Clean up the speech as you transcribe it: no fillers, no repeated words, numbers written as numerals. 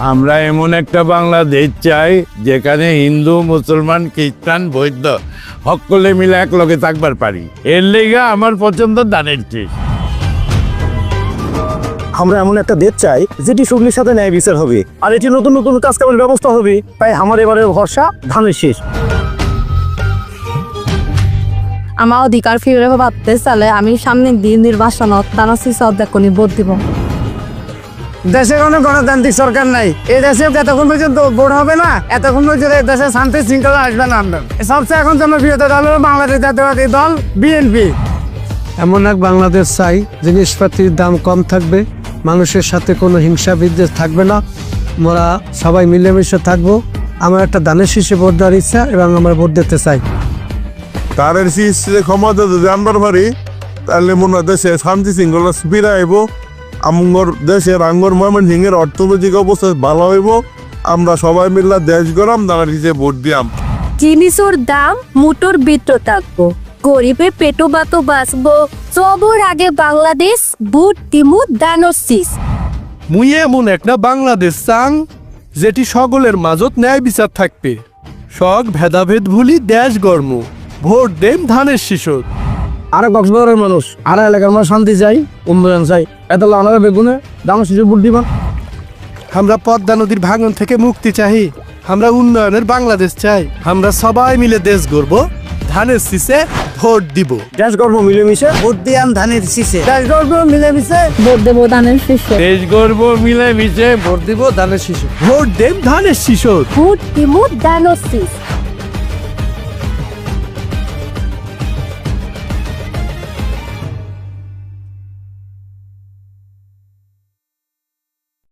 আমরা এমন একটা বাংলাদেশ চাই যেখানে হিন্দু মুসলমান খ্রিস্টান বৌদ্ধ সকলে মিলে এক লগে থাকবার পারি। এর লেগে আমার পছন্দ ধানের শীষ। আমরা এমন একটা দেশ চাই যেটি সুগ্লির সাথে ন্যায় বিচার হবে, আর এটি নতুন নতুন কাজ কামের ব্যবস্থা হবে। তাই আমার এবারে ভরসা ধানের শীষ। আমার অধিকার ফিরে ভাবতে চালে আমি সামনের দিন নির্বাচনত দানাশীষ অধ্যক্ষণী ভোট দিব। দেশে কোনো গণতান্ত্রিক সরকার নাই। এই দেশে যতক্ষণ পর্যন্ত ভোট হবে না, এতক্ষণ পর্যন্ত এই দেশে শান্তি শৃঙ্খলা আসবে না। আমরা সবচেয়ে এখন জনপ্রিয় দল হলো বাংলাদেশ জাতীয়তাবাদী দল বিএনপি। এমন এক বাংলাদেশ চাই জিনিসপাতির দাম কম থাকবে, মানুষের সাথে কোনো হিংসা বিদ্বেষ থাকবে না, আমরা সবাই মিলেমিশে থাকবো। আমার একটা ধানের শীষে ভোট দেওয়ার ইচ্ছা এবং আমার ভোট দিতে চাই। ধানের শীষ ক্ষমতা যদি আনবার পারি তাহলে মনে হয় দেশে শান্তি শৃঙ্খলা ফিরে আইব। আমগর দেশের আঙ্গর ময়মনসিংহের অর্থনৈতিক অবস্থা ভালো হইব। আমরা সবাই মিলে দেশ গড়াম, ধানের শীষে ভোট দিয়াম। জিনিসের দাম মুটোর ভিতর থাকবো, গরিবের পেটো বাতো বাঁচবো। সবর আগে বাংলাদেশ, ভোট দিমু ধানের শীষ। মুই এমন একটা বাংলাদেশ চাং যেটি সকলের মাজত ন্যায় বিচার থাকবে, সব ভেদাভেদ ভুলি দেশ গর্ম, ভোট দেম ধানের শীষত। আর কক্সবাজারের মানুষ আর এলাকার মানুষ শান্তি চাই, উন্নয়ন চাই। এত আমরা বেগুনে ধানের শীষে ভোট দিবা। আমরা পদ্মা নদীর ভাঙন থেকে মুক্তি চাই, আমরা উন্নয়নের বাংলাদেশ চাই। আমরা সবাই মিলে দেশ গড়ব, ধানের শীষে ভোট দিব। দেশ গর্ব মিলেমিশে ভোট দিয়াম ধানের শীষে। দেশ গর্ব মিলেমিশে ভোট দেব দানের শীষে। দেশ গর্ব মিলে মিশে ভোট দিব ধানের শীষে, ভোট দেম ধানের শীষত। ভোট দিমু ধানের শীষ।